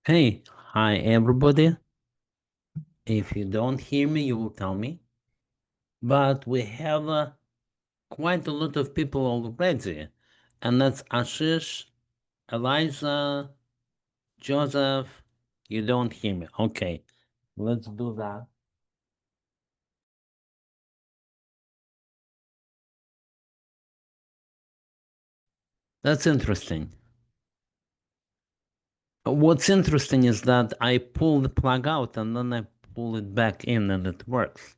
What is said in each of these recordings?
Hey, hi everybody. If you don't hear me, you will tell me. But we have quite a lot of people already. And that's Ashish, Eliza, Joseph. You don't hear me. Okay, let's do that. That's interesting. What's interesting is that I pull the plug out and then I pull it back in and it works.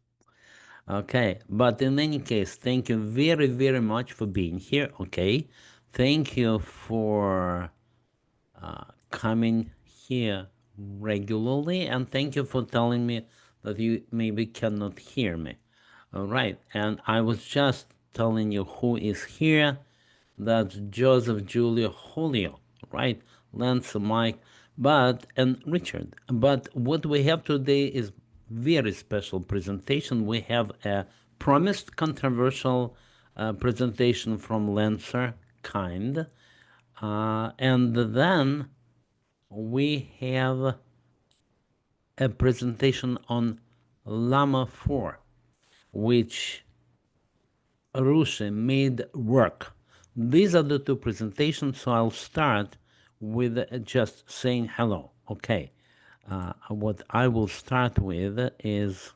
Okay, but in any case, thank you very, very much for being here. Okay, thank you for coming here regularly, and thank you for telling me that you maybe cannot hear me. All right, and I was just telling you who is here. That's Joseph, Julia, Julio, right? Lance, Mike, and Richard. But what we have today is very special presentation. We have a promised controversial presentation from Lancer Kind. And then we have a presentation on Llama 4, which Rushi made work. These are the two presentations, so I'll start with just saying hello. Okay, what I will start with is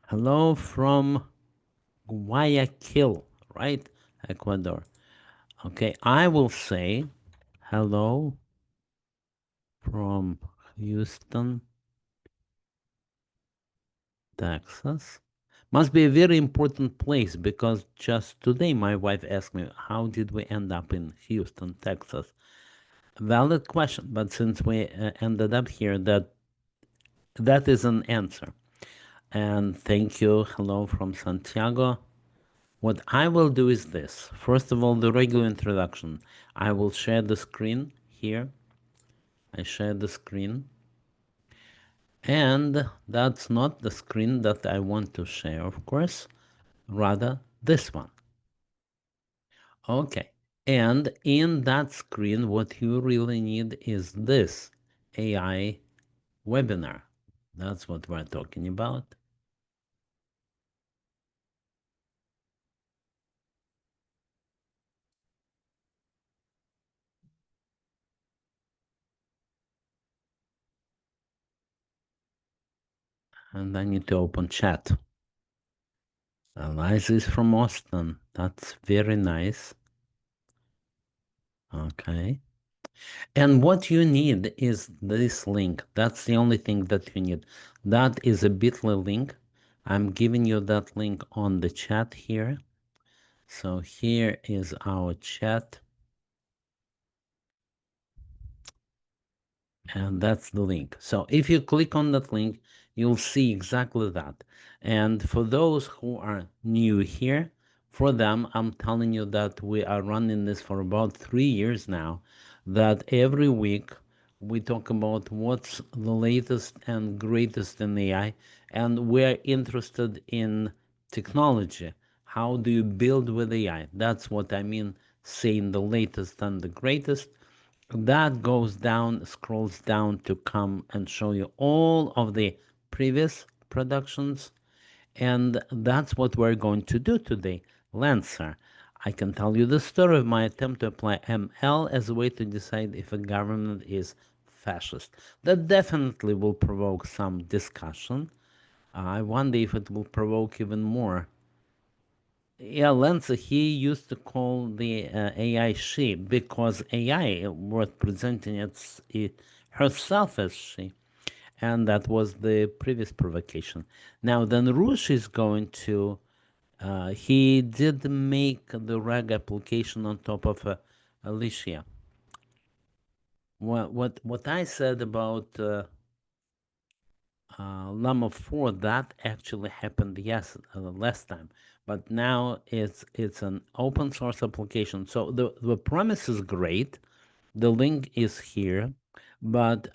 hello from Guayaquil, right? Ecuador. Okay, I will say hello from Houston, Texas. Must be a very important place because just today my wife asked me, how did we end up in Houston, Texas? Valid question, but since we ended up here, that is an answer. And thank you. Hello from Santiago. What I will do is this. First of all, the regular introduction. I will share the screen here. I share the screen. And that's not the screen that I want to share, of course, rather this one. Okay, and in that screen, what you really need is this AI webinar. That's what we're talking about. And I need to open chat. Eliza is from Austin. That's very nice. Okay. And what you need is this link. That's the only thing that you need. That is a bit.ly link. I'm giving you that link on the chat here. So here is our chat. And that's the link. So if you click on that link, you'll see exactly that. And for those who are new here, for them, I'm telling you that we are running this for about 3 years now, that every week we talk about what's the latest and greatest in AI, and we're interested in technology. How do you build with AI? That's what I mean saying the latest and the greatest. That goes down, scrolls down to come and show you all of the previous productions. And that's what we're going to do today. Lancer. I can tell you the story of my attempt to apply ML as a way to decide if a government is fascist. That definitely will provoke some discussion. I wonder if it will provoke even more. Yeah, Lance, he used to call the AI she because AI was presenting herself as she, and that was the previous provocation. Now, then Rushi is going to, he did make the RAG application on top of Elysia. What I said about Llama 4, that actually happened last time, but now it's an open source application. So the premise is great, the link is here, but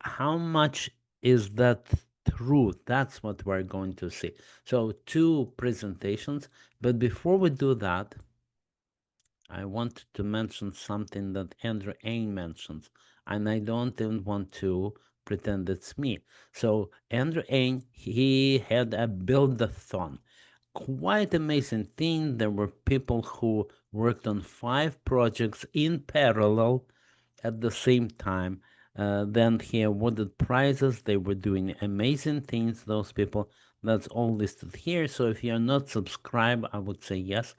how much is that true? That's what we're going to see. So two presentations, but before we do that, I wanted to mention something that Andrew Ain mentions, and I don't even want to pretend it's me. So Andrew Ain, he had a build-a-thon. Quite amazing thing. There were people who worked on 5 projects in parallel at the same time. Then he awarded prizes. They were doing amazing things, those people. That's all listed here. So if you're not subscribed, I would say yes,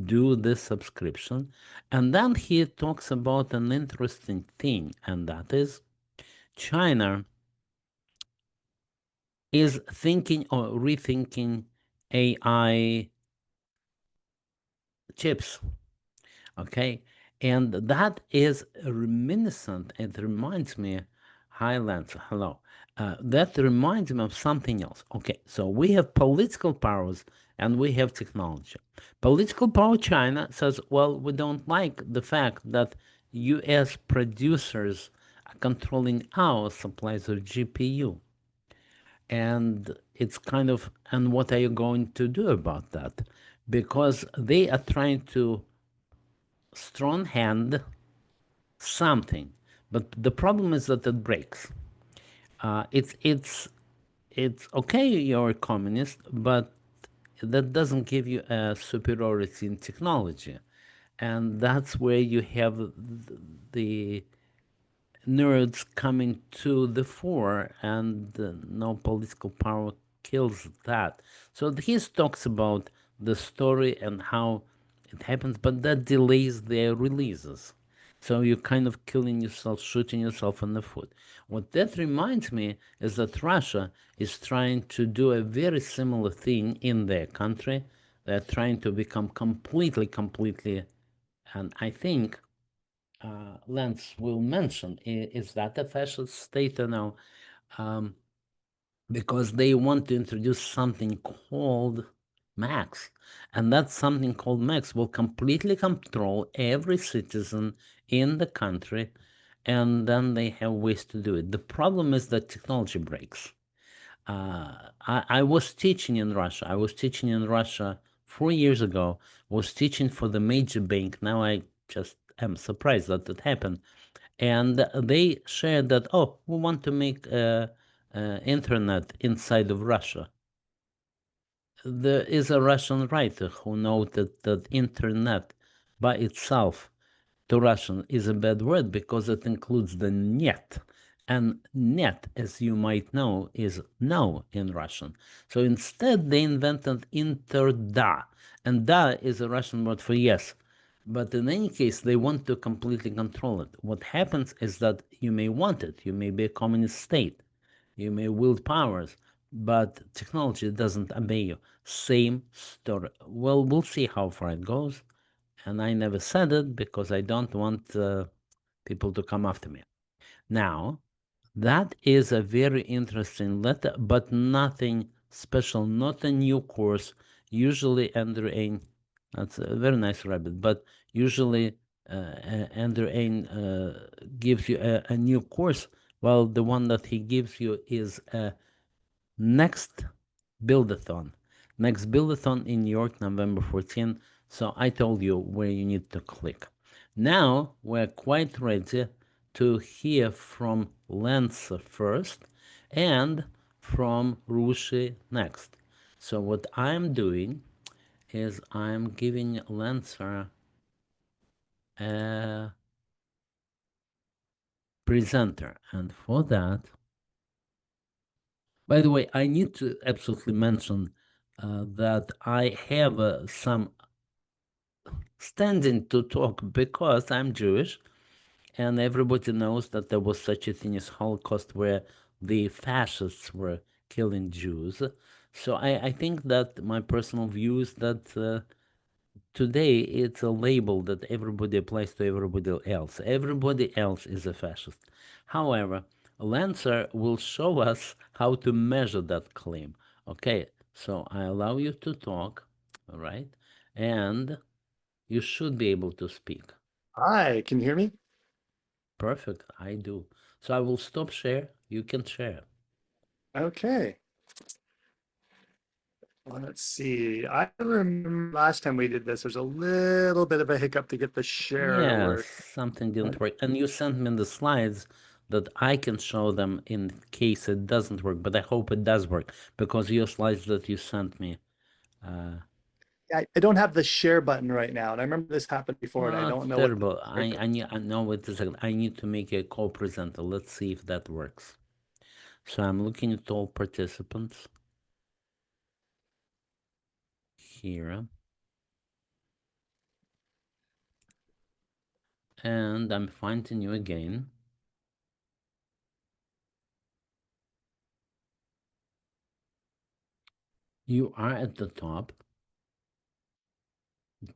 do this subscription. And then he talks about an interesting thing, and that is China is thinking or rethinking AI chips. Okay, and that is reminiscent. It reminds me, Highlands, hello. That reminds me of something else. Okay, so we have political powers and we have technology. Political power China says, well, we don't like the fact that US producers are controlling our supplies of GPU. And it's kind of, and what are you going to do about that? Because they are trying to strong hand something, but the problem is that it breaks. It's okay you're a communist, but that doesn't give you a superiority in technology, and that's where you have the nerds coming to the fore, and no political power kills that. So he talks about the story and how it happens, but that delays their releases. So you're kind of killing yourself, shooting yourself in the foot. What that reminds me is that Russia is trying to do a very similar thing in their country. They're trying to become completely, and I think Lance will mention, is that a fascist state or no? Um, because they want to introduce something called Max. And that something called Max will completely control every citizen in the country, and then they have ways to do it. The problem is that technology breaks. I was teaching in Russia. I was teaching in Russia 4 years ago. Was teaching for the major bank. Now I just am surprised that it happened. And they shared that, oh, we want to make internet inside of Russia. There is a Russian writer who noted that internet by itself to Russian is a bad word because it includes the net. And net, as you might know, is no in Russian. So instead, they invented interda. And da is a Russian word for yes. But in any case, they want to completely control it. What happens is that you may want it. You may be a communist state. You may wield powers, but technology doesn't obey you. Same story. Well, we'll see how far it goes. And I never said it because I don't want people to come after me. Now, that is a very interesting letter, but nothing special, not a new course. Usually, Andrew Ain, that's a very nice rabbit, but usually Andrew Ain gives you a new course, while the one that he gives you is a next Buildathon. Next Buildathon in New York, November 14. So I told you where you need to click. Now we're quite ready to hear from Lancer first and from Rushi next. So what I'm doing is I'm giving Lancer a presenter. And for that, by the way, I need to absolutely mention that I have some standing to talk because I'm Jewish, and everybody knows that there was such a thing as Holocaust where the fascists were killing Jews. So I think that my personal view is that today it's a label that everybody applies to everybody else. Everybody else is a fascist. However, Lancer will show us how to measure that claim. Okay, so I allow you to talk, all right? And you should be able to speak. Hi, can you hear me? Perfect, I do. So I will stop share. You can share. Okay. Let's see. I remember last time we did this, there's a little bit of a hiccup to get the share Yes, work. something didn't work. And you sent me the slides that I can show them in case it doesn't work, but I hope it does work because your slides that you sent me. Uh, I don't have the share button right now, and I remember this happened before, and I it's don't know what the terrible. trick. I know wait a second. I need to make a co-presenter. Let's see if that works. So I'm looking at all participants here, and I'm finding you again. You are at the top.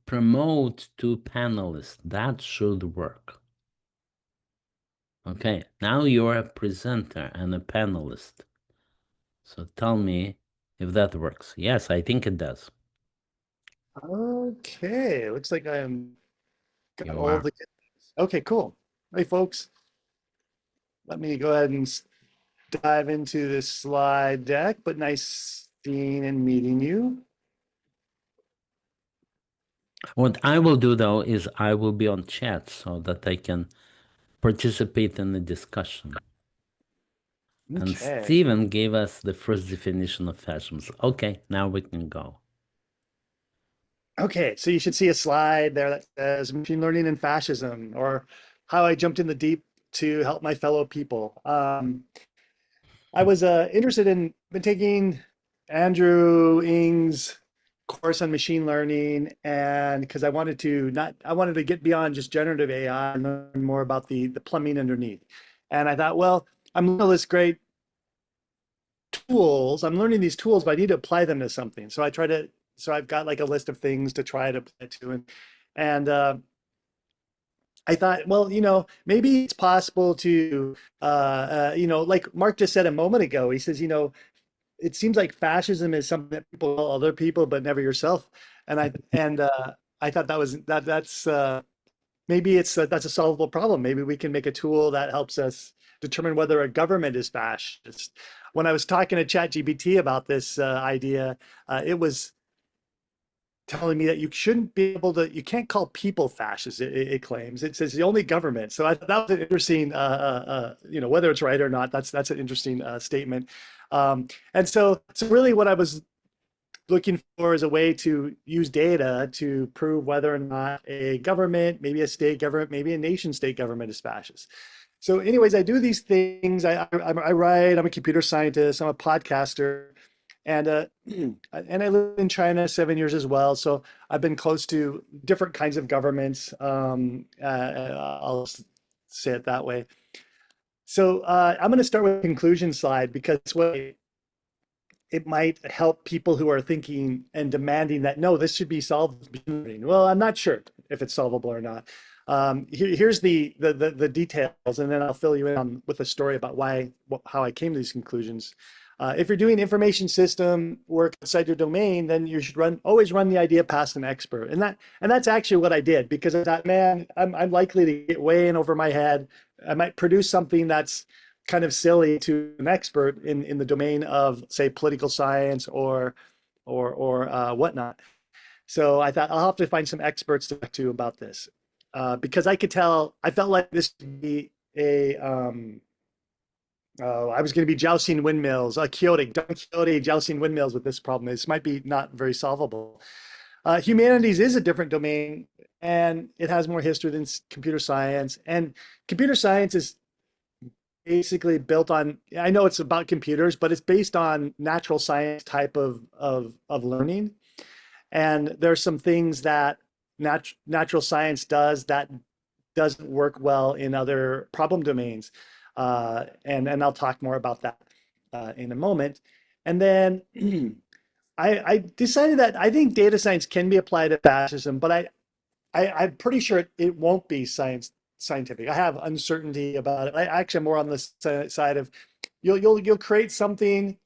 Promote to panelist. That should work. Okay, now you're a presenter and a panelist. So tell me if that works. Yes, I think it does. Okay, looks like I am got You all are. the. Okay, cool. Hey, folks, let me go ahead and dive into this slide deck. But nice seeing and meeting you. What I will do though is I will be on chat so that I can participate in the discussion. And Okay. Stephen gave us the first definition of fascism. Okay, now we can go. Okay, so you should see a slide there that says machine learning and fascism, or how I jumped in the deep to help my fellow people. I was interested in been taking Andrew Ng's course on machine learning, and because I wanted to get beyond just generative AI and learn more about the plumbing underneath. And I thought, well, I'm learning all this great tools. I'm learning these tools, but I need to apply them to something. So I've got like a list of things to try to apply to, and I thought, well, maybe it's possible to, like Mark just said a moment ago. He says, it seems like fascism is something that people call other people, but never yourself. And I thought that's maybe that's a solvable problem. Maybe we can make a tool that helps us determine whether a government is fascist. When I was talking to ChatGPT about this idea, it was telling me that you shouldn't be able to, you can't call people fascists. It claims it says the only government. So that was an interesting, whether it's right or not. That's an interesting statement. And so really, what I was looking for is a way to use data to prove whether or not a government, maybe a state government, maybe a nation state government is fascist. So anyways, I do these things. I write, I'm a computer scientist, I'm a podcaster, and and I lived in China 7 years as well. So I've been close to different kinds of governments. I'll say it that way. So I'm going to start with the conclusion slide because what it might help people who are thinking and demanding that no, this should be solved. Well, I'm not sure if it's solvable or not. Here's the details, and then I'll fill you in on with a story about how I came to these conclusions. If you're doing information system work outside your domain, then you should always run the idea past an expert, and that's actually what I did because I thought, man, I'm likely to get way in over my head. I might produce something that's kind of silly to an expert in the domain of, say, political science or whatnot. So I thought I'll have to find some experts to talk to about this because I felt like this would be I was going to be jousting windmills, Don Quixote jousting windmills with this problem. This might be not very solvable. Humanities is a different domain and it has more history than computer science. And computer science is basically built on, I know it's about computers, but it's based on natural science type of learning. And there's some things that natural science does that doesn't work well in other problem domains. And I'll talk more about that in a moment. And then I decided that I think data science can be applied to fascism, but I'm pretty sure it won't be scientific. I have uncertainty about it. I actually am more on the side of you'll create something.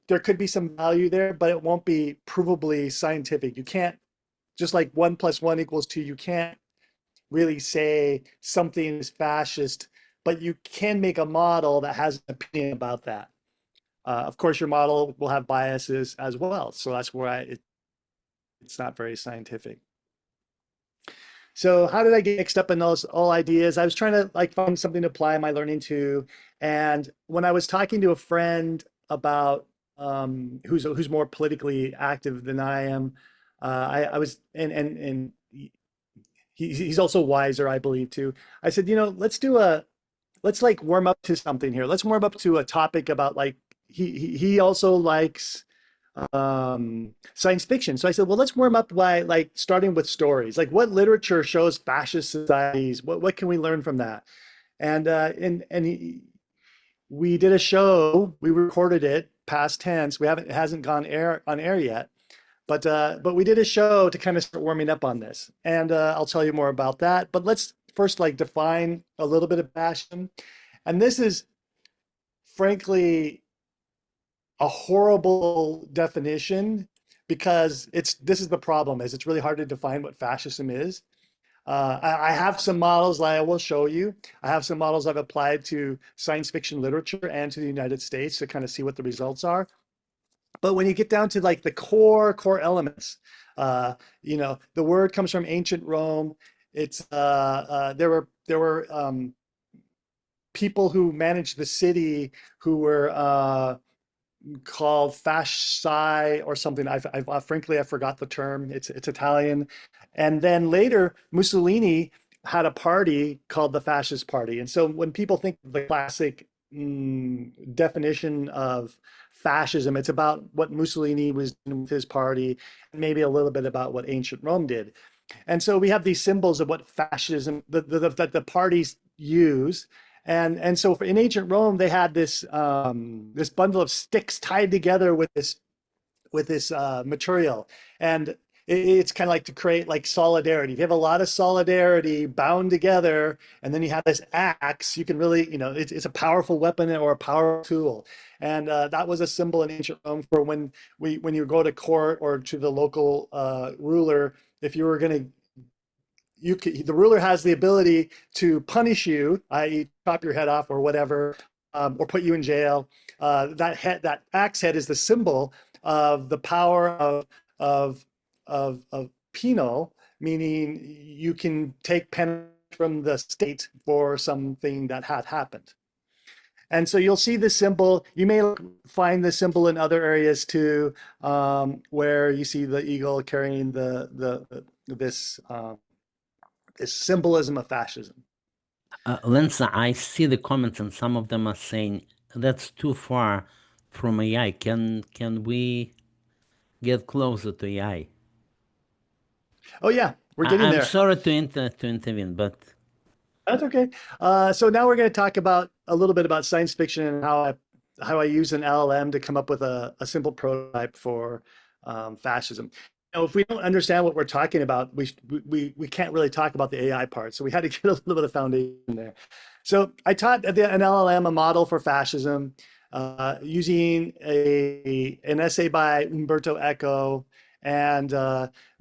There could be some value there, but it won't be provably scientific. You can't just like 1 + 1 = 2. You can't really say something is fascist, but you can make a model that has an opinion about that. Of course, your model will have biases as well. So that's why it's not very scientific. So how did I get mixed up in those all ideas? I was trying to like find something to apply my learning to. And when I was talking to a friend about who's more politically active than I am, I was and he's also wiser, I believe, too. I said, let's like warm up to something here. Let's warm up to a topic about like he also likes science fiction. So I said, well, let's warm up by like starting with stories. Like what literature shows fascist societies? What can we learn from that? And we did a show. We recorded it past tense. We haven't it hasn't gone air on air yet. But we did a show to kind of start warming up on this, and I'll tell you more about that. But let's first like define a little bit of fascism, and this is frankly a horrible definition because this is the problem is it's really hard to define what fascism is. I have some models that I will show you. I have some models I've applied to science fiction literature and to the United States to kind of see what the results are. But when you get down to like the core elements, the word comes from ancient Rome. It's there were people who managed the city who were called fasci or something. Frankly I forgot the term. It's Italian. And then later Mussolini had a party called the Fascist Party. And so when people think of the classic definition of fascism, it's about what Mussolini was doing with his party, and maybe a little bit about what ancient Rome did. And so we have these symbols of what fascism that the parties use. And so in ancient Rome, they had this bundle of sticks tied together with this material, and it's kind of like to create like solidarity. If you have a lot of solidarity bound together, and then you have this axe, you can really, it's a powerful weapon or a powerful tool. And that was a symbol in ancient Rome for when you go to court or to the local ruler, if you were going to the ruler has the ability to punish you, i.e., chop your head off or whatever, or put you in jail. That axe head is the symbol of the power of penal, meaning you can take penalty from the state for something that had happened. And so you'll see this symbol. You may find this symbol in other areas too, where you see the eagle carrying this symbolism of fascism. Lensa, I see the comments, and some of them are saying that's too far from AI. Can we get closer to AI? Oh yeah, we're getting I'm there. sorry to intervene, but That's okay. So now we're going to talk about a little bit about science fiction and how I use an LLM to come up with a simple prototype for fascism. If we don't understand what we're talking about, we can't really talk about the AI part. So we had to get a little bit of foundation there. So I taught an LLM a model for fascism using an essay by Umberto Eco and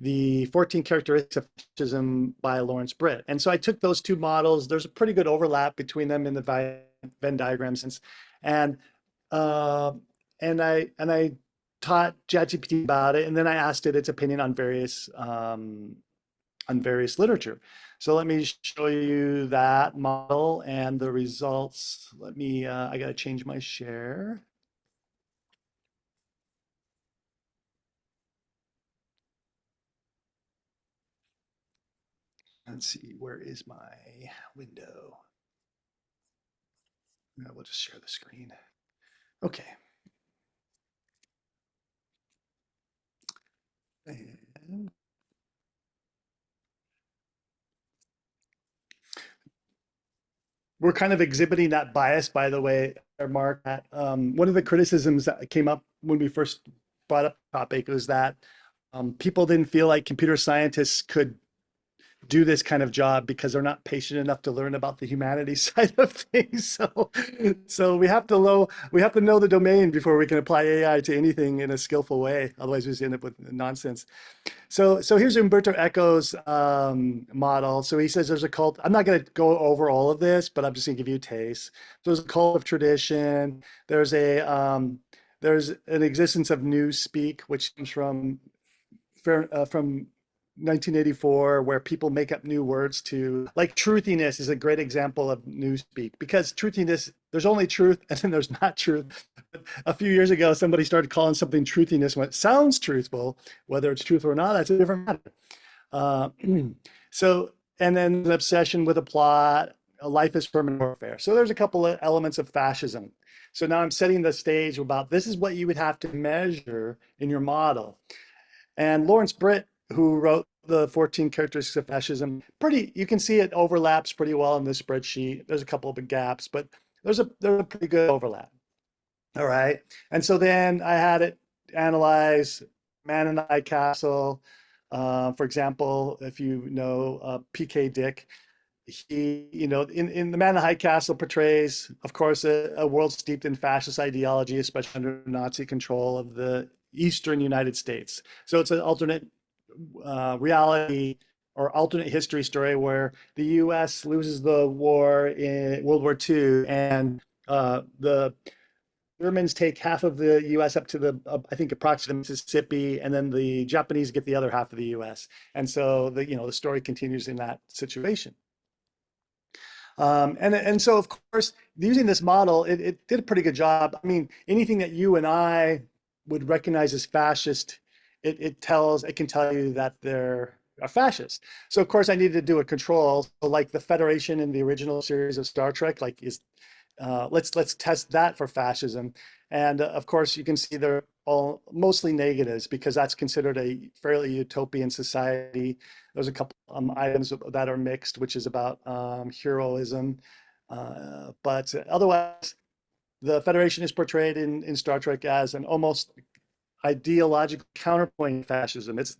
the 14 Characteristics of Fascism by Lawrence Britt. And so I took those two models. There's a pretty good overlap between them in the Venn diagram sense. And uh, I taught ChatGPT about it, and then I asked it its opinion on various literature. So let me show you that model and the results. I got to change my share. Let's see, where is my window? We'll just share the screen. Okay. And we're kind of exhibiting that bias, by the way, Mark. One of the criticisms that came up when we first brought up the topic was that people didn't feel like computer scientists could do this kind of job because they're not patient enough to learn about the humanities side of things. So we have to know the domain before we can apply AI to anything in a skillful way. Otherwise, we just end up with nonsense. So here's Umberto Eco's model. So he says there's a cult. I'm not going to go over all of this, but I'm just going to give you a taste. So there's a cult of tradition. There's there's an existence of newspeak, which comes from 1984, where people make up new words to, like, truthiness is a great example of newspeak, because truthiness, there's only truth and then there's not truth. A few years ago, somebody started calling something truthiness when it sounds truthful. Whether it's truthful or not, that's a different matter. Uh, so, and then an obsession with a plot, a life is permanent warfare. So there's a couple of elements of fascism. So now I'm setting the stage about this is what you would have to measure in your model. And Lawrence Britt, who wrote the 14 characteristics of fascism, you can see it overlaps pretty well in this spreadsheet. There's a couple of gaps, but there's a pretty good overlap. All right. And so then I had it analyze Man in the High Castle. For example, if you know PK Dick, he, in The Man in the High Castle portrays, of course, a world steeped in fascist ideology, especially under Nazi control of the Eastern United States. So it's an alternate reality or alternate history story where the U.S. loses the war in World War II, and the Germans take half of the U.S. up to I think, approximately Mississippi, and then the Japanese get the other half of the U.S. And so the story continues in that situation. And so, of course, using this model, it did a pretty good job. I mean, anything that you and I would recognize as fascist, it can tell you that they're a fascist. So, of course, I needed to do a control. So, like the Federation in the original series of Star Trek, let's test that for fascism. And of course, you can see they're all mostly negatives because that's considered a fairly utopian society. There's a couple items that are mixed, which is about heroism. But otherwise, the Federation is portrayed in Star Trek as an almost ideological counterpoint to fascism. It's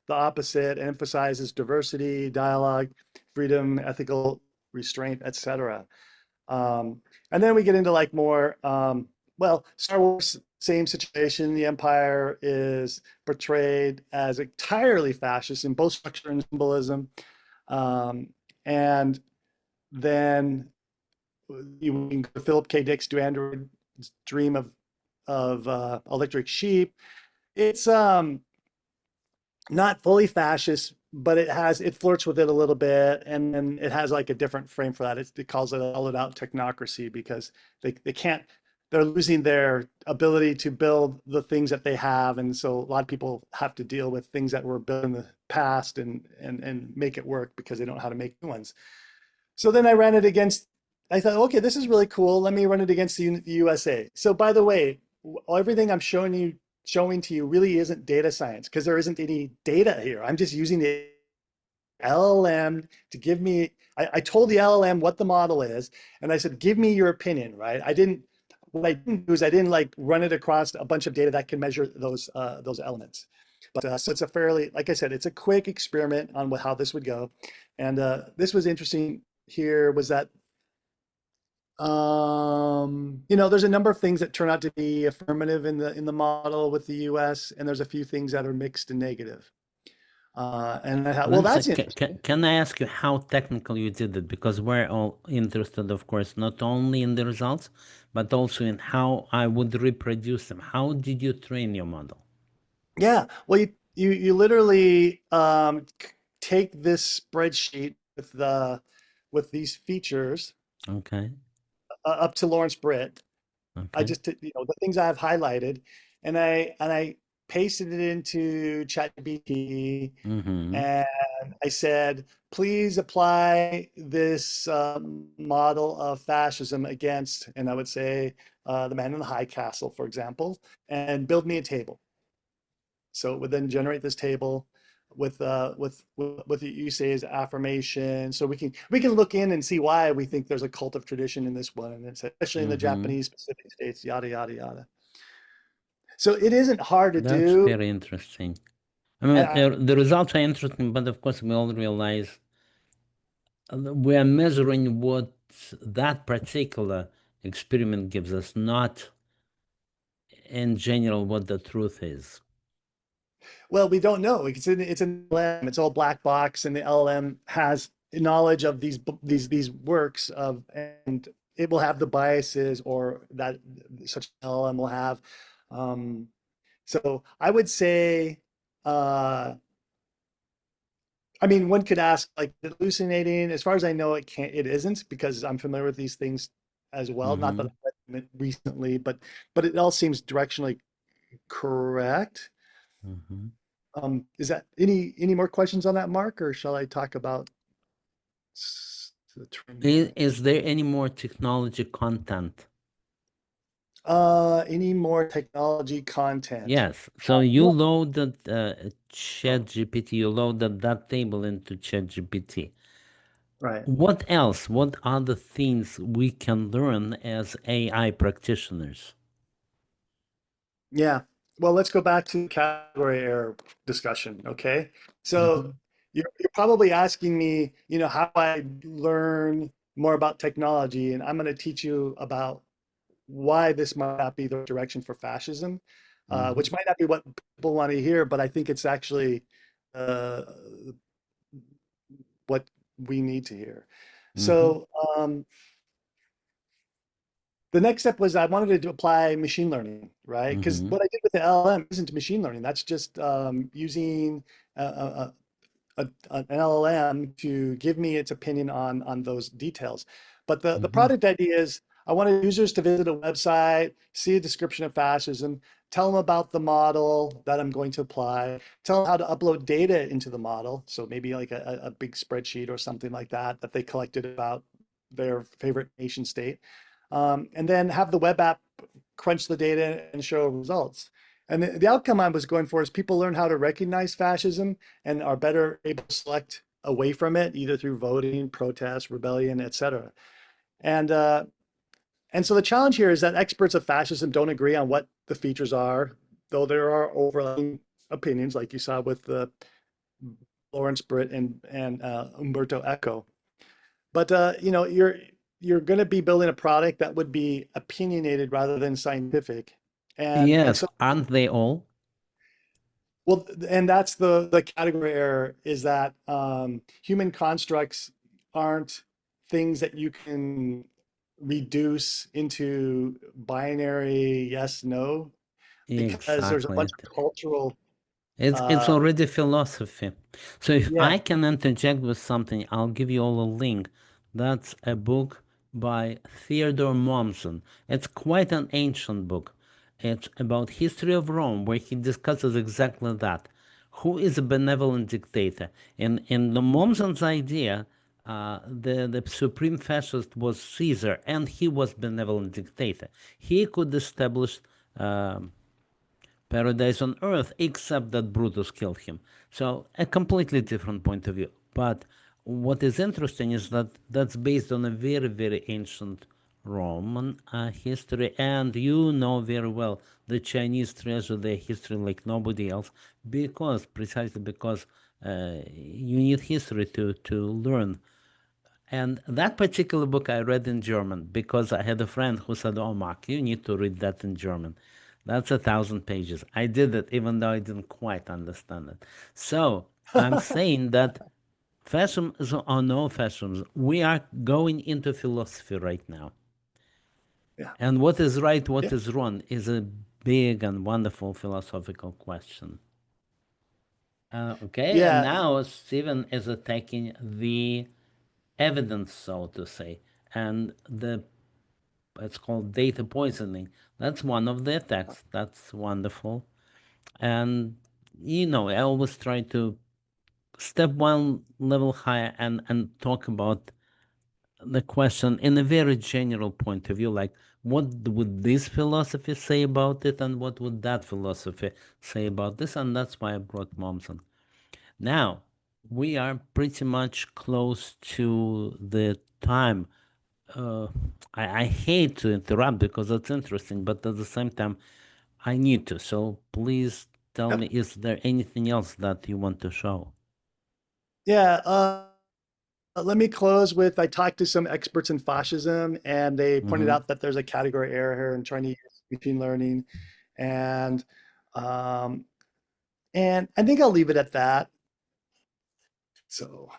the opposite, emphasizes diversity, dialogue, freedom, ethical restraint, etc. And then we get into like more, well, Star Wars, same situation. The Empire is portrayed as entirely fascist in both structure and symbolism. Um, and then you can go to Philip K. Dick's Do Androids Dream of Electric Sheep. It's not fully fascist, but it flirts with it a little bit, and then it has like a different frame for that. It calls it a hollowed out technocracy because they can't, they're losing their ability to build the things that they have, and so a lot of people have to deal with things that were built in the past and make it work because they don't know how to make new ones. So then I ran it against, I thought, okay, this is really cool. Let me run it against the USA. So by the way, everything I'm showing to you really isn't data science because there isn't any data here. I'm just using the LLM to give me, I told the LLM what the model is, and I said, give me your opinion, right? What I didn't do is I didn't like run it across a bunch of data that can measure those elements. But so it's a fairly, like I said, it's a quick experiment on how this would go. And this was interesting here was that there's a number of things that turn out to be affirmative in the model with the U.S., and there's a few things that are mixed and negative. And I thought, well, Let's say, that's interesting. can I ask you how technical you did it? Because we're all interested, of course, not only in the results, but also in how I would reproduce them. How did you train your model? Yeah, well, you literally take this spreadsheet with these features Okay, up to Lawrence Britt. I okay. just the things I have highlighted, and I pasted it into ChatGPT, Mm-hmm. and I said, please apply this model of fascism against, and I would say the Man in the High Castle, for example, and build me a table. So it would then generate this table with what you say is affirmation. So we can look in and see why we think there's a cult of tradition in this one, and it's especially in the Mm-hmm. Japanese Pacific states, yada yada yada. So it isn't hard to That's do. very interesting. I mean, And the results are interesting, but of course, we all realize we are measuring what that particular experiment gives us, not in general what the truth is. well, we don't know. It's an LLM. It's all black box, and the LLM has knowledge of these works of, and it will have the biases or that such an LLM will have. Um, so I would say, uh, I mean, one could ask, like, hallucinating. As far as I know, it isn't, because I'm familiar with these things as well. Not that Mm-hmm. I've read them recently, but it all seems directionally correct. Mm-hmm. Is that any more questions on that, Mark, or shall I talk about the training? Is there any more technology content? Any more technology content? Yes. So you Yeah, loaded ChatGPT, you loaded that table into ChatGPT. right. What else? What other things we can learn as AI practitioners? Yeah. Well, let's go back to category error discussion. Okay. So Mm-hmm. you're probably asking me, how I learn more about technology, and I'm going to teach you about why this might not be the right direction for fascism, Mm-hmm. which might not be what people want to hear, but I think it's actually uh, what we need to hear. Mm-hmm. So the next step was I wanted to apply machine learning, right? Because Mm-hmm. what I did with the LLM isn't machine learning. That's just using an LLM to give me its opinion on those details. But the Mm-hmm. product idea is I wanted users to visit a website, see a description of fascism, tell them about the model that I'm going to apply, tell them how to upload data into the model. So maybe like a big spreadsheet or something like that that they collected about their favorite nation state. And then have the web app crunch the data and show results. And the outcome I was going for is people learn how to recognize fascism and are better able to select away from it, either through voting, protest, rebellion, etc. And uh, and so the challenge here is that experts of fascism don't agree on what the features are, though there are overlapping opinions, like you saw with Lawrence Britt and Umberto Eco. But you're going to be building a product that would be opinionated rather than scientific, and Yes, so aren't they all? well, and that's the category error is that human constructs aren't things that you can reduce into binary yes no because there's a Exactly. bunch of cultural It's uh, already philosophy. So if yeah I can interject with something, I'll give you all a link. That's a book by Theodore Mommsen. It's quite an ancient book. It's about history of Rome, where he discusses exactly that. Who is a benevolent dictator? In the Mommsen's idea, the supreme fascist was Caesar, and he was benevolent dictator. He could establish paradise on earth, except that Brutus killed him. So a completely different point of view. But what is interesting is that that's based on a very, very ancient Roman history, and you know very well the Chinese treasure their history like nobody else, because precisely because you need history to learn. And that particular book I read in German because I had a friend who said, "Oh, Mark, you need to read that in German. That's 1,000 pages." I did it, even though I didn't quite understand it. So I'm saying that fascism or no fascism, we are going into philosophy right now. yeah And what is right, what yeah is wrong, is a big and wonderful philosophical question. Okay, and yeah now Stephen is attacking the evidence, so to say, and the it's called data poisoning. That's one of the attacks. That's wonderful. And I always try to step one level higher and talk about the question in a very general point of view, like what would this philosophy say about it, and what would that philosophy say about this, and that's why I brought Momsen. Now we are pretty much close to the time. uh, I hate to interrupt because it's interesting, but at the same time, I need to. So please tell yep me, is there anything else that you want to show? yeah let me close with I talked to some experts in fascism, and they pointed Mm-hmm. out that there's a category error here in trying to use machine learning. And um, and I think I'll leave it at that. So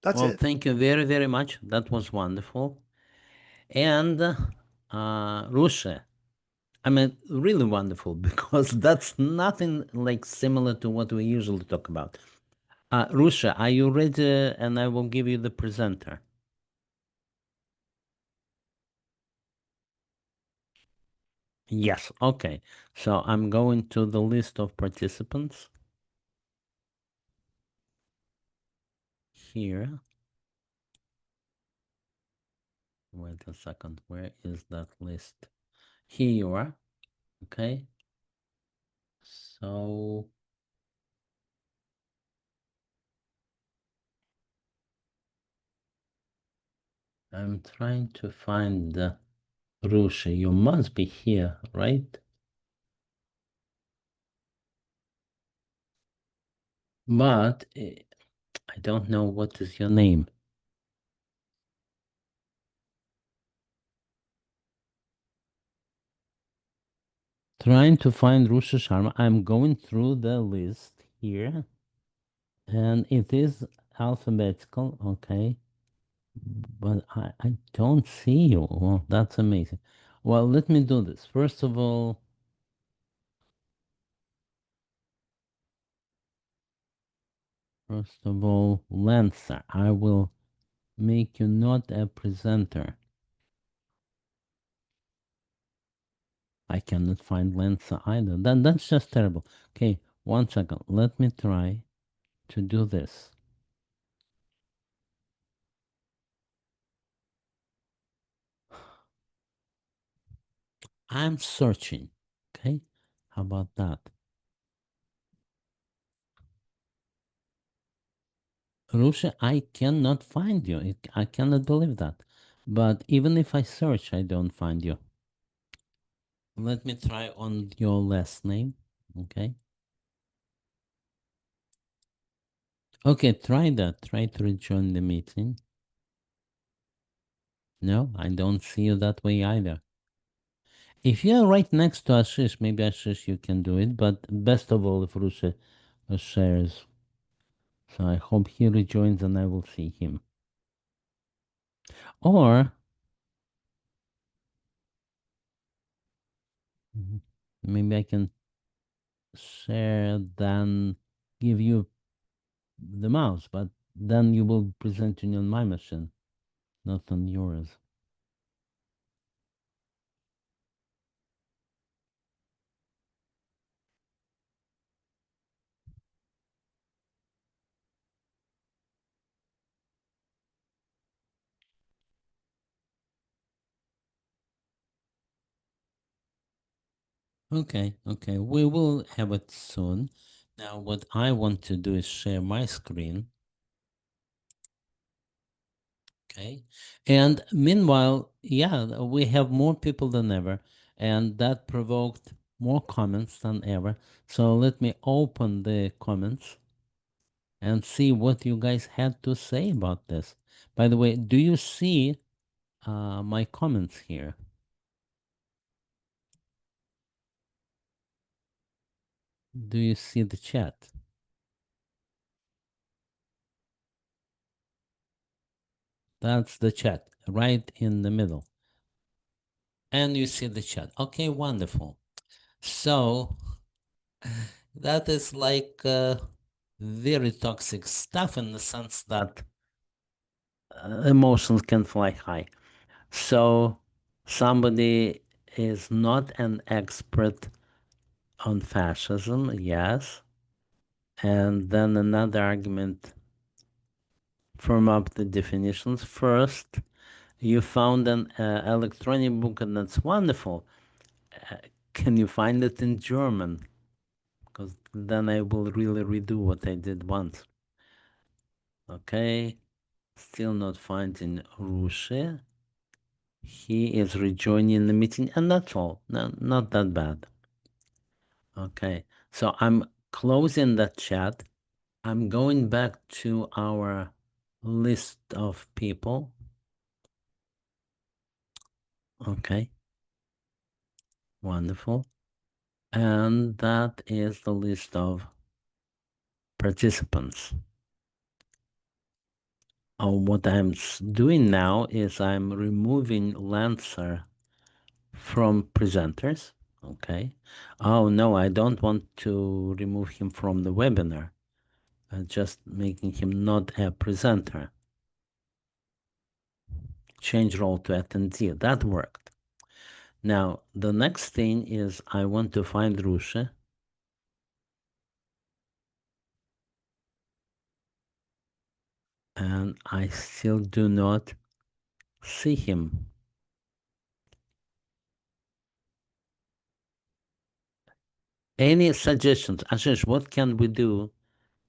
that's Well, it. thank you very, very much. That was wonderful. And Rushi, I mean, really wonderful because that's nothing like similar to what we usually talk about. Rusha, are you ready? And I will give you the presenter. Yes, okay. So I'm going to the list of participants here. Wait a second, where is that list? Here you are, okay? So I'm trying to find Rushi. You must be here, right? But I don't know what is your name. Trying to find Rusha Sharma. I'm going through the list here, and it is alphabetical, okay? But I don't see you. Well, that's amazing. Well, let me do this. First of all, Lancer, I will make you not a presenter. I cannot find Lancer either. That's just terrible. Okay, 1 second. Let me try to do this. I'm searching. Okay, how about that? Rusha, I cannot find you. I cannot believe that. But even if I search, I don't find you. Let me try on your last name. Okay. Okay, try that. Try to rejoin the meeting. No, I don't see you that way either. If you're right next to Ashish, maybe Ashish you can do it. But best of all, if Rusha shares. So I hope he rejoins and I will see him. Or maybe I can share, then give you the mouse, but then you will present it on my machine, not on yours. Okay, okay, we will have it soon. Now, what I want to do is share my screen. Okay, and meanwhile, yeah, we have more people than ever, and that provoked more comments than ever. So let me open the comments and see what you guys had to say about this. By the way, do you see my comments here? Do you see the chat? That's the chat right in the middle. And you see the chat. Okay, wonderful. So that is like very toxic stuff in the sense that emotions can fly high. So somebody is not an expert on fascism, yes. And then another argument, firm up the definitions. First, you found an electronic book, and that's wonderful. Can you find it in German? Because then I will really redo what I did once. Okay, still not finding Rushi. He is rejoining the meeting, and that's all. No, not that bad. Okay, so I'm closing that chat. I'm going back to our list of people. Okay, wonderful. And that is the list of participants. What I'm doing now is I'm removing Lancer from presenters. Okay. Oh, no, I don't want to remove him from the webinar. Just making him not a presenter. Change role to attendee. That worked. Now, the next thing is I want to find Rushi. And I still do not see him. Any suggestions? Ashish, what can we do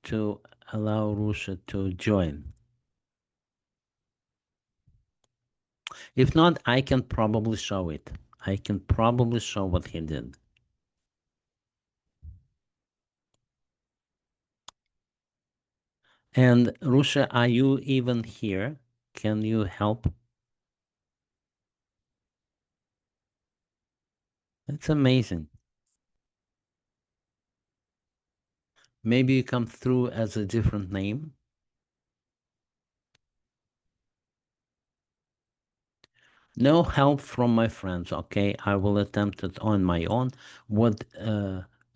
to allow Rusha to join? If not, I can probably show it. I can probably show what he did. And Rusha, are you even here? Can you help? It's amazing. Maybe you come through as a different name. No help from my friends, okay? I will attempt it on my own. What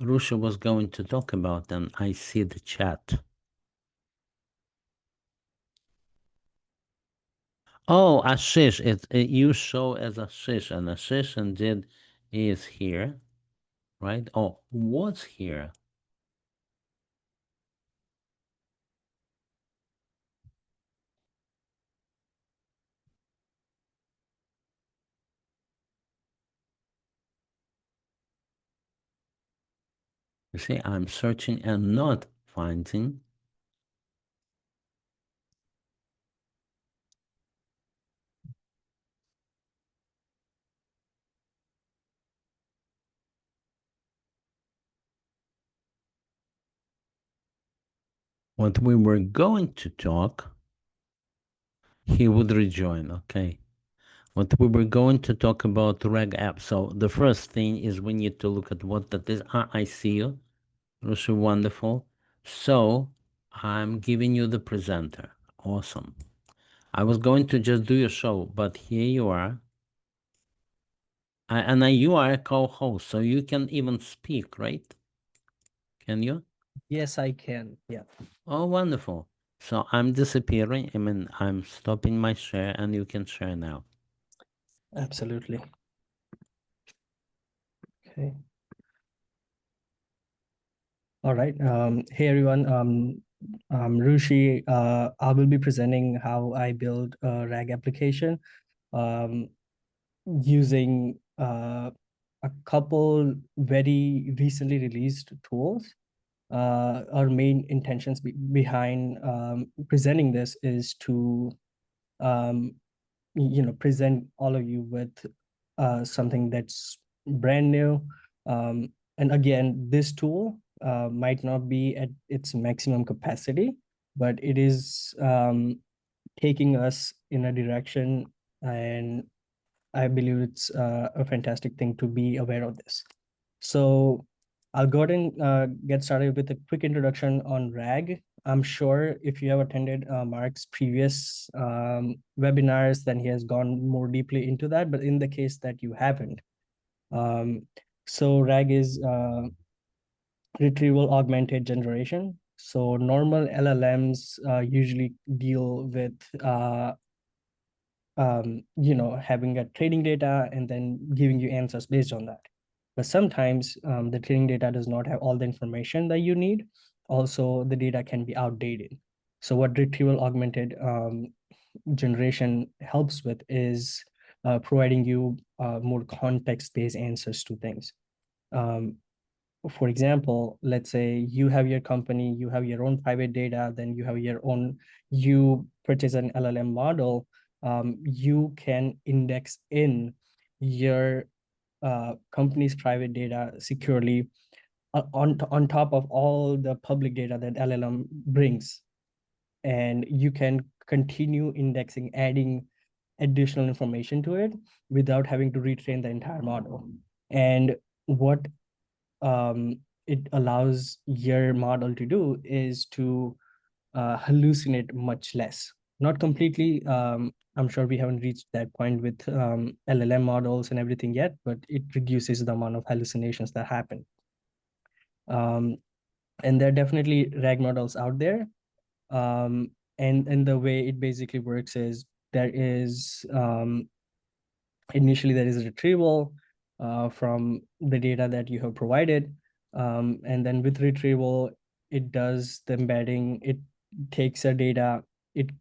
Rusha was going to talk about, and I see the chat. Oh, Ashish, you show as Ashish, and Ashish indeed is here, right? Oh, was here. You see, I'm searching and not finding. What we were going to talk, he would rejoin, okay. What we were going to talk about reg app. So the first thing is we need to look at what that is. I see you, Rushi, wonderful. So I'm giving you the presenter. Awesome. I was going to just do your show, but here you are. And you are a co-host, so you can even speak, right? Can you? Yes, I can. Yeah. Oh, wonderful. So I'm disappearing. I mean, I'm stopping my share, and you can share now. Absolutely. Okay. All right. Hey, everyone. I'm Rushi. I will be presenting how I build a RAG application using a couple very recently released tools. Our main intentions behind presenting this is to um, present all of you with something that's brand new. And again, this tool might not be at its maximum capacity, but it is taking us in a direction, and I believe it's a fantastic thing to be aware of this. So I'll go ahead and get started with a quick introduction on RAG. I'm sure if you have attended Mark's previous webinars, then he has gone more deeply into that. But in the case that you haven't, so RAG is Retrieval-Augmented Generation. So normal LLMs usually deal with having a training data and then giving you answers based on that. But sometimes the training data does not have all the information that you need. Also, the data can be outdated. So what retrieval augmented generation helps with is providing you more context-based answers to things. For example, let's say you have your company, you have your own private data, then you have your own, you purchase an LLM model, you can index in your company's private data securely on top of all the public data that LLM brings. And you can continue indexing, adding additional information to it without having to retrain the entire model. And what it allows your model to do is to hallucinate much less. Not completely. I'm sure we haven't reached that point with LLM models and everything yet, but it reduces the amount of hallucinations that happen. And there are definitely RAG models out there. And the way it basically works is there is initially there is a retrieval from the data that you have provided. And then with retrieval, it does the embedding, it takes a data, it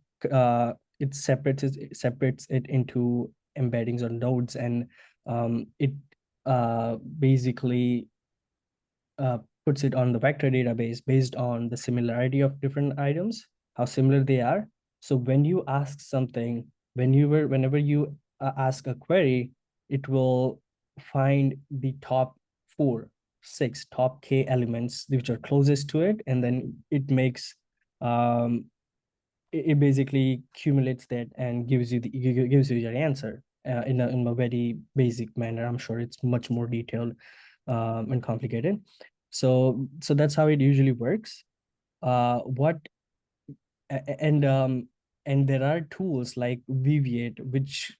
it separates it into embeddings or nodes, and it basically puts it on the vector database based on the similarity of different items, how similar they are. So when you ask something, whenever you ask a query, it will find the top 4, 6 top K elements which are closest to it, and then it makes it basically accumulates that and gives you your answer in a very basic manner. I'm sure it's much more detailed and complicated. So that's how it usually works. What and there are tools like Weaviate which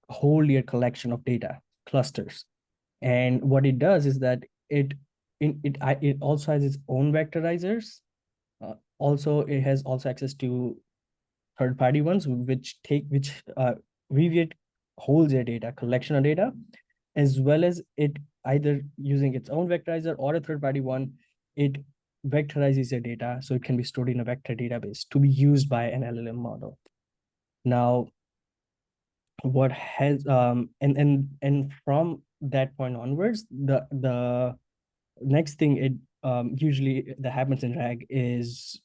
hold your collection of data clusters, and what it does is that it also has its own vectorizers. Also, it has also access to third-party ones which Weaviate holds your data, collection of data, as well as it either using its own vectorizer or a third-party one, it vectorizes your data so it can be stored in a vector database to be used by an LLM model. Now, what has and from that point onwards, the next thing it usually that happens in RAG is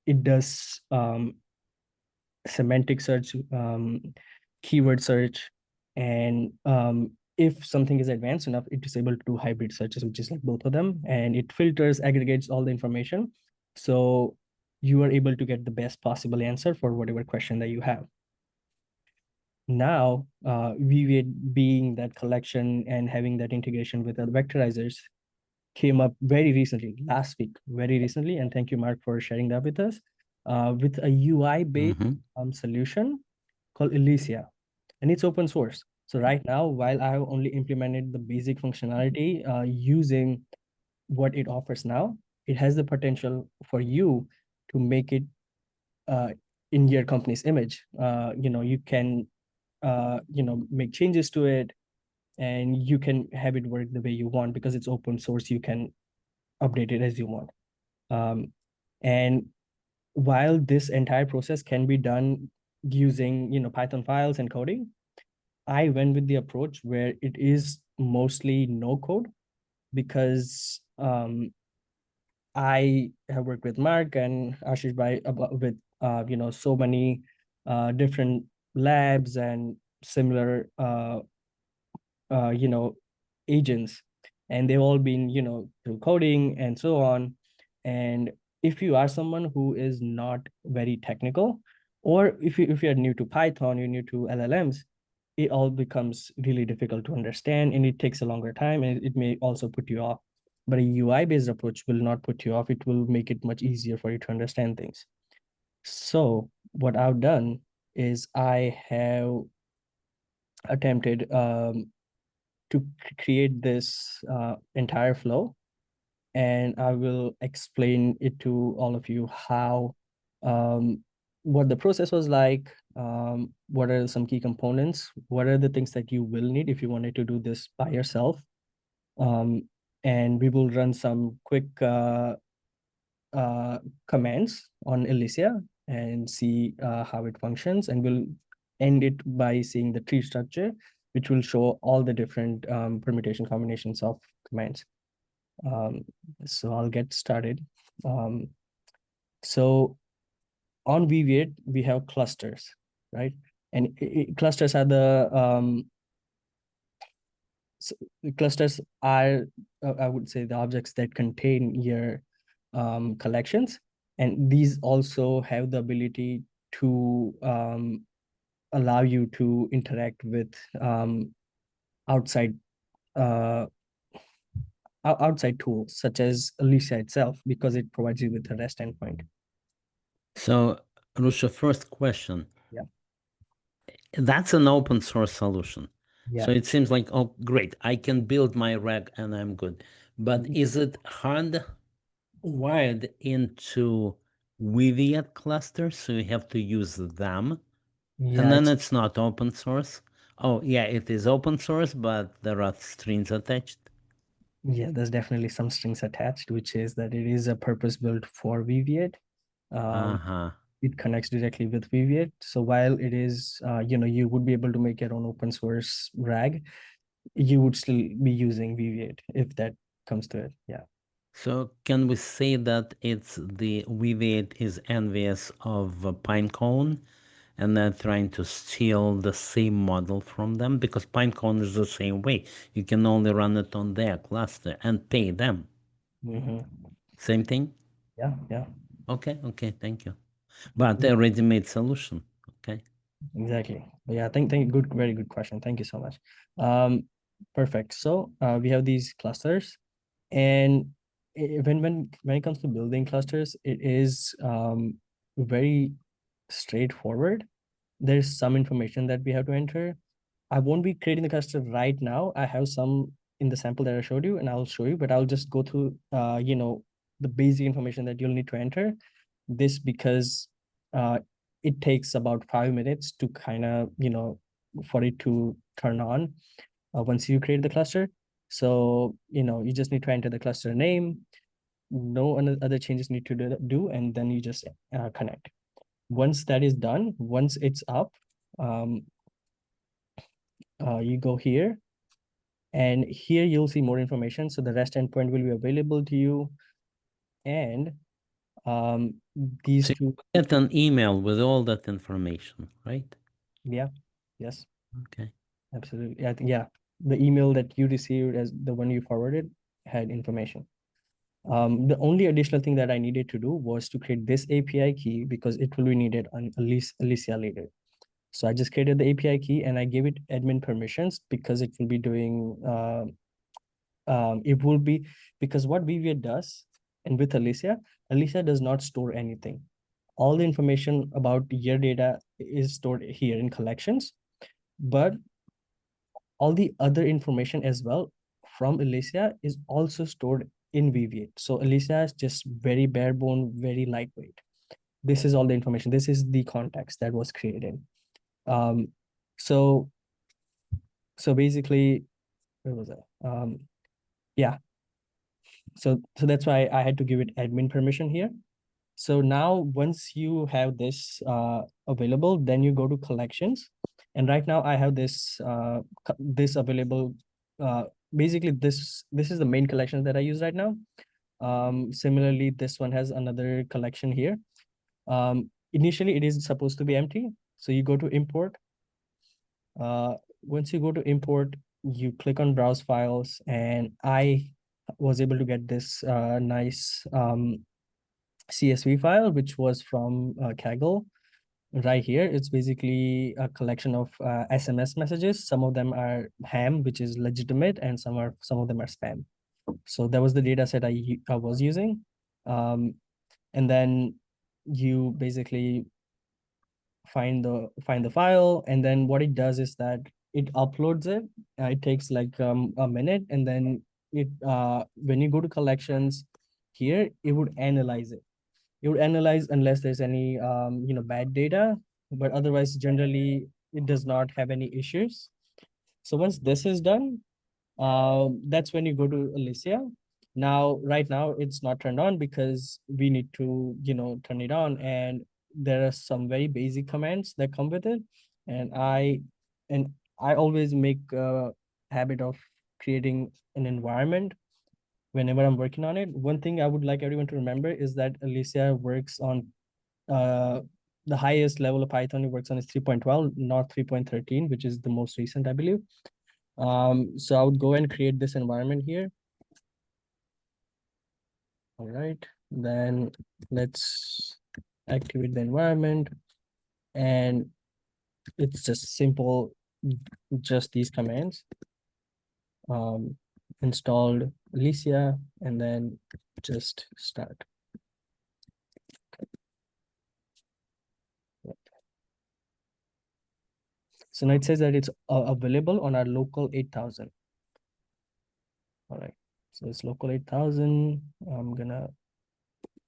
it does semantic search, keyword search, and if something is advanced enough, it is able to do hybrid searches, which is like both of them, and it filters, aggregates all the information, so you are able to get the best possible answer for whatever question that you have. Now, Weaviate being that collection and having that integration with other vectorizers came up very recently, last week, very recently, and thank you, Mark, for sharing that with us, with a UI-based solution called Elysia, and it's open source. So right now, while I have only implemented the basic functionality using what it offers now, it has the potential for you to make it in your company's image. You can make changes to it, and you can have it work the way you want because it's open source. You can update it as you want. And while this entire process can be done using Python files and coding, I went with the approach where it is mostly no code because I have worked with Mark and Ashish Bhai with so many different labs and similar agents, and they've all been through coding and so on. And if you are someone who is not very technical, or if you're new to Python, you're new to LLMs, it all becomes really difficult to understand, and it takes a longer time, and it may also put you off. But a UI based approach will not put you off. It will make it much easier for you to understand things. So what I've done is I have attempted to create this entire flow, and I will explain it to all of you how what the process was like, what are some key components, what are the things that you will need if you wanted to do this by yourself. And we will run some quick commands on Elysia and see how it functions, and we'll end it by seeing the tree structure, which will show all the different permutation combinations of commands. So I'll get started. So on Weaviate, we have clusters, right? And clusters are so clusters are, I would say, the objects that contain your collections. And these also have the ability to allow you to interact with outside outside tools such as Elysia itself, because it provides you with a REST endpoint. So Rusha, first question. Yeah. That's an open source solution. Yeah. So it seems like, oh, great, I can build my rag and I'm good. But is it hard wired into Weaviate clusters? So you have to use them? And Yeah, then it's not open source? Oh, yeah, it is open source, but there are strings attached. yeah, there's definitely some strings attached, which is that it is a purpose built for Weaviate. Uh-huh. It connects directly with Weaviate. So while it is, you would be able to make your own open source RAG, you would still be using Weaviate if that comes to it. Yeah. So can we say that it's the Weaviate is envious of Pinecone and they're trying to steal the same model from them? Because Pinecone is the same way. You can only run it on their cluster and pay them. Mm-hmm. Same thing? Yeah, yeah. Okay, thank you. But a ready-made solution. Okay. Exactly. Yeah, good, very good question. Thank you so much. Perfect. So we have these clusters, and when it comes to building clusters, it is very straightforward. There's some information that we have to enter. I won't be creating the cluster right now. I have some in the sample that I showed you, and I'll show you, but I'll just go through the basic information that you'll need to enter. This because it takes about 5 minutes to kind of, for it to turn on once you create the cluster. So, you just need to enter the cluster name. No other changes need to do, and then you just connect. Once that is done, once it's up, um, you go here, and here you'll see more information. So the REST endpoint will be available to you, and these So two. you get an email with all that information, right? Yeah. Yes. Okay. Absolutely. I think, yeah, the email that you received as the one you forwarded had information. The only additional thing that I needed to do was to create this API key because it will be needed on Elysia later. So I just created the API key and I gave it admin permissions because it will be doing, it will be, because what Weaviate does, and with Elysia does not store anything. All the information about your data is stored here in collections, but all the other information as well from Elysia is also stored in Weaviate. So Elysia is just very bare bone, very lightweight. This is all the information. This is the context that was created. Um, so so basically, where was I? Yeah. So that's why I had to give it admin permission here. So now once you have this available, then you go to collections. And right now I have this available. Basically, this is the main collection that I use right now. Similarly, this one has another collection here. Initially, it is supposed to be empty. So you go to import. Once you go to import, you click on browse files, and I was able to get this nice CSV file, which was from Kaggle. Right here, it's basically a collection of SMS messages. Some of them are ham, which is legitimate, and some of them are spam. So that was the data set I was using. And then you basically find the file, and then what it does is that it uploads it. It takes like a minute, and then it when you go to collections here, it would analyze it. It would analyze unless there's any bad data, but otherwise generally it does not have any issues. So once this is done, that's when you go to Elysia. Now, right now, it's not turned on because we need to, turn it on. And there are some very basic commands that come with it. And I always make a habit of creating an environment whenever I'm working on it. One thing I would like everyone to remember is that Elysia works on the highest level of Python it works on is 3.12, not 3.13, which is the most recent, I believe. So I would go and create this environment here. All right, then let's activate the environment, and it's just simple, just these commands. Installed Elysia, and then just start. So now it says that it's available on our local 8,000. All right. So it's local 8,000. I'm gonna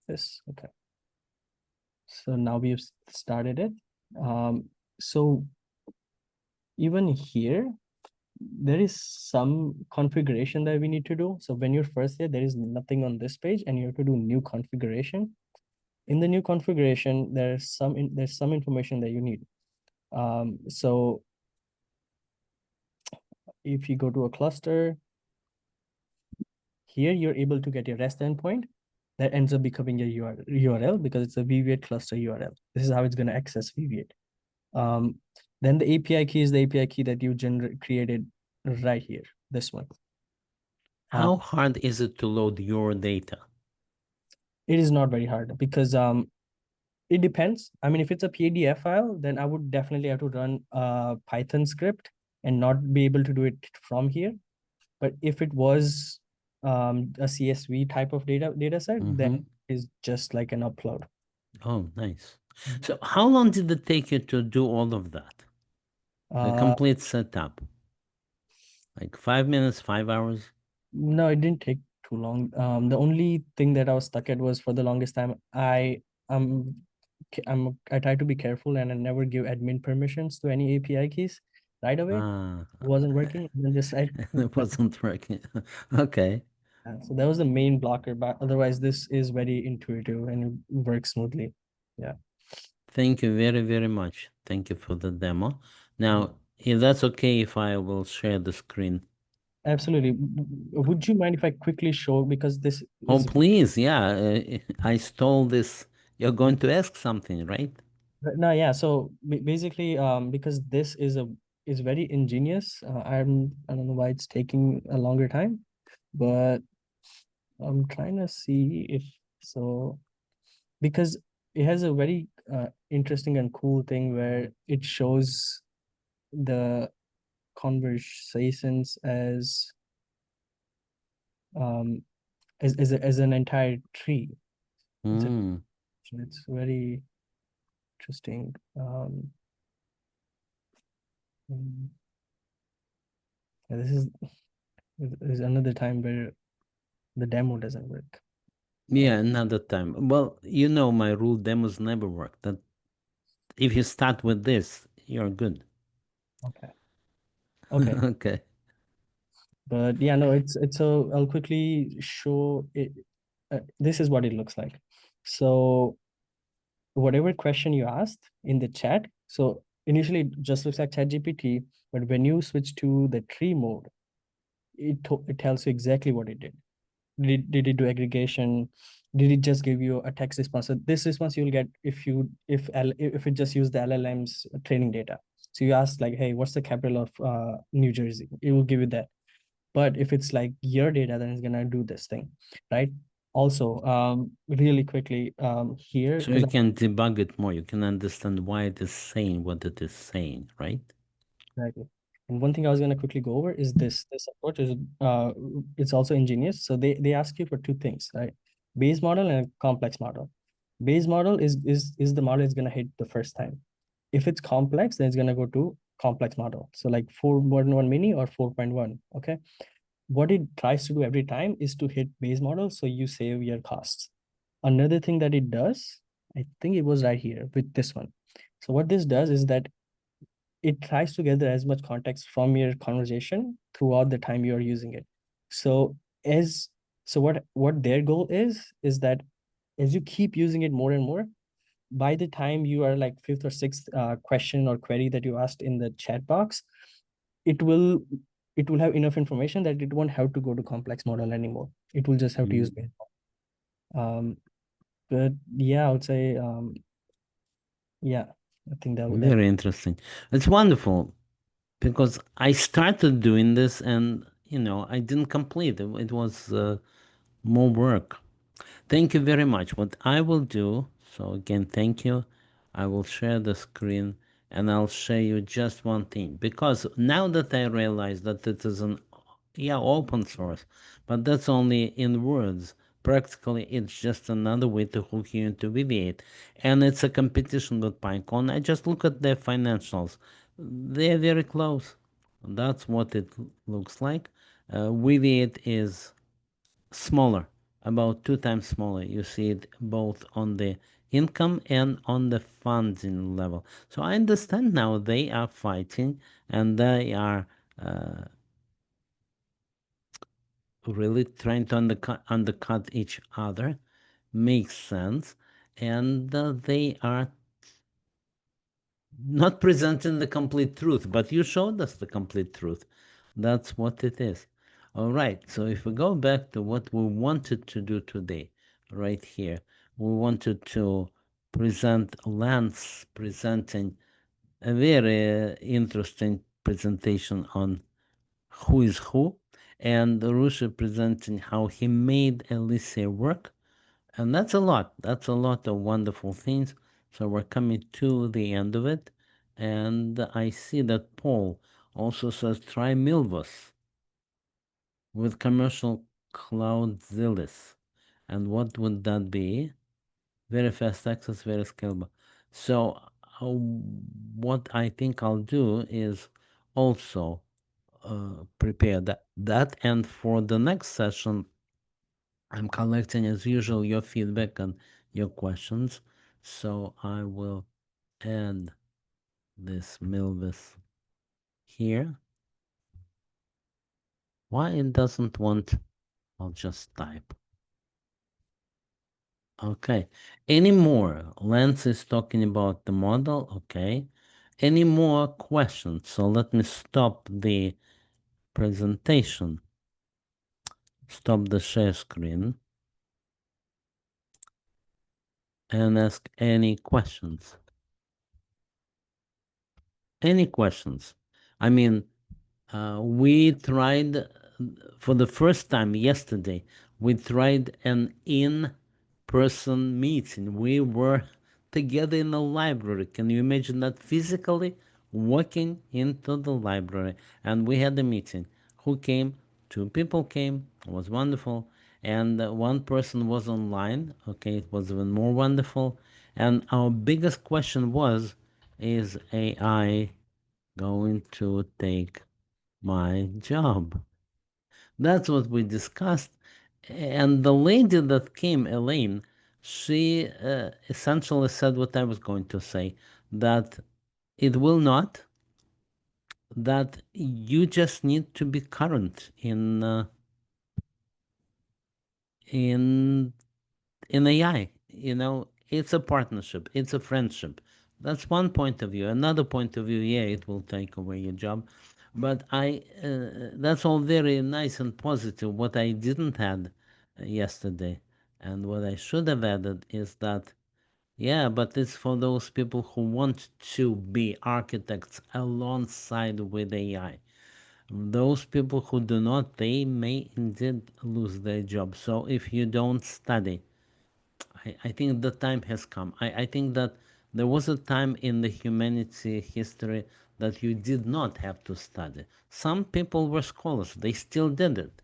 this. Okay. So now we've started it. So even here, there is some configuration that we need to do. So when you're first here, there is nothing on this page, and you have to do new configuration. In the new configuration, there's some information that you need. So if you go to a cluster, here you're able to get your REST endpoint that ends up becoming your URL because it's a Weaviate cluster URL. This is how it's going to access Weaviate. Then the API key is the API key that you created right here, this one. How hard is it to load your data? It is not very hard because it depends. I mean, if it's a PDF file, then I would definitely have to run a Python script and not be able to do it from here. But if it was a CSV type of data set, then it's just like an upload. Oh, nice. So how long did it take you to do all of that? The complete setup? Like 5 minutes, 5 hours? No, it didn't take too long. The only thing that I was stuck at was for the longest time, I try to be careful and I never give admin permissions to any API keys right away. It wasn't working. And then just it wasn't working. Okay. So that was the main blocker, but otherwise this is very intuitive and it works smoothly. Yeah. Thank you very, very much. Thank you for the demo. Now, if that's okay, if I will share the screen. Absolutely. Would you mind if I quickly show, because this Oh, is please. Yeah. I stole this. You're going to ask something, right? no, yeah. So basically, because this is very ingenious. I don't know why it's taking a longer time, but I'm trying to see if so, because it has a very interesting and cool thing where it shows the conversations as as an entire tree. It's very interesting. This is another time where the demo doesn't work. Yeah, another time. Well, you know my rule, demos never work. That if you start with this, you're good. Okay. Okay. Okay. But yeah, no, it's so I'll quickly show it. This is what it looks like. So whatever question you asked in the chat, so initially it just looks like ChatGPT, but when you switch to the tree mode, it tells you exactly what it did. Did it do aggregation? Did it just give you a text response? So this response you'll get if it just used the LLM's training data. So you ask like, hey, what's the capital of New Jersey? It will give you that. But if it's like your data, then it's gonna do this thing, right? Also, really quickly here, So you can debug it more. You can understand why it is saying what it is saying, right? exactly. And one thing I was going to quickly go over is this approach is it's also ingenious. So they ask you for two things, right? Base model and complex model. Base model is the model is going to hit the first time. If it's complex, then it's going to go to complex model. So like 4.1 mini or 4.1. Okay. What it tries to do every time is to hit base model, so you save your costs. Another thing that it does, I think it was right here with this one. So what this does is that it tries to gather as much context from your conversation throughout the time you are using it. So as so what their goal is that as you keep using it more and more, by the time you are like fifth or sixth question or query that you asked in the chat box, it will have enough information that it won't have to go to complex model anymore. It will just have to use base model. But yeah, I would say yeah, I think that would Very interesting. It's wonderful because I started doing this and, I didn't complete it. It was more work. Thank you very much. What I will do, so again, thank you. I will share the screen and I'll show you just one thing. Because now that I realize that it is open source, but that's only in words. Practically, it's just another way to hook you into Weaviate. And it's a competition with Pinecone. I just look at their financials. They're very close. That's what it looks like. Weaviate is smaller, about 2 times smaller. You see it both on the income and on the funding level. So I understand now they are fighting and they are really trying to undercut each other. Makes sense. And they are not presenting the complete truth, but you showed us the complete truth. That's what it is. All right, so if we go back to what we wanted to do today, right here, we wanted to present Lance presenting a very interesting presentation on who is who, and Rushi presenting how he made Elysia work. And that's a lot. That's a lot of wonderful things. So we're coming to the end of it. And I see that Paul also says try Milvus with commercial cloud Zilis. And what would that be? Very fast access, very scalable. So what I think I'll do is also prepare that. And for the next session, I'm collecting, as usual, your feedback and your questions. So I will add this Milvis here. Why it doesn't want, I'll just type. Okay. Any more? Lance is talking about the model. Okay. Any more questions? So let me stop the presentation. Stop the share screen and ask any questions. Any questions? I mean, we tried for the first time yesterday, we tried an in-person meeting. We were together in the library. Can you imagine that, physically walking into the library? And we had a meeting. Who came? Two people came. It was wonderful. And one person was online. Okay, it was even more wonderful. And our biggest question was, is AI going to take my job? That's what we discussed. And the lady that came, Elaine, she essentially said what I was going to say, that it will not, that you just need to be current in AI. You know, it's a partnership, it's a friendship. That's one point of view. Another point of view, yeah, it will take away your job. But that's all very nice and positive. What I didn't add yesterday, and what I should have added, is that, yeah, but it's for those people who want to be architects alongside with AI. Those people who do not, they may indeed lose their job. So if you don't study, I think the time has come. I think that there was a time in the humanity history that you did not have to study. Some people were scholars, they still did it.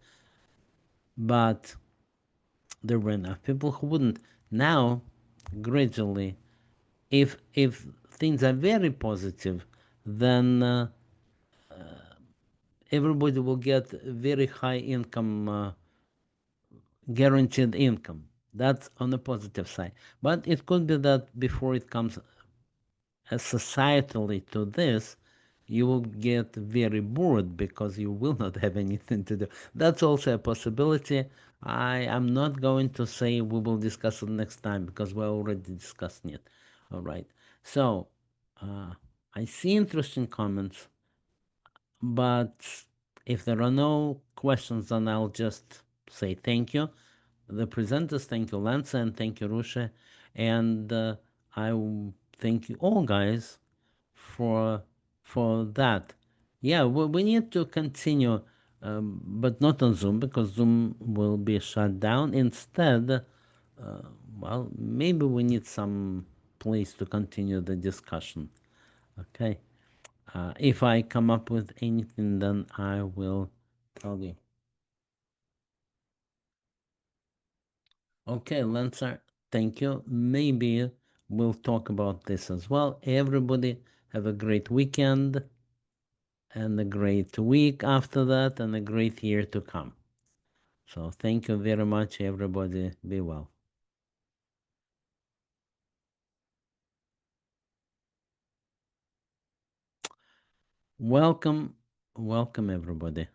But there were enough people who wouldn't. Now, gradually, if things are very positive, then everybody will get very high income, guaranteed income. That's on the positive side. But it could be that before it comes societally to this, you will get very bored because you will not have anything to do. That's also a possibility. I am not going to say we will discuss it next time because we're already discussing it. All right. So I see interesting comments, but if there are no questions, then I'll just say thank you. The presenters, thank you, Lance, and thank you, Rusha. And thank you all, guys, for that. Yeah, we need to continue, but not on Zoom because Zoom will be shut down. Instead, well, maybe we need some place to continue the discussion. Okay. If I come up with anything, then I will tell you. Okay, Lancer, thank you. Maybe we'll talk about this as well. Everybody Have a great weekend and a great week after that and a great year to come. So thank you very much, everybody. Be well. Welcome, welcome everybody.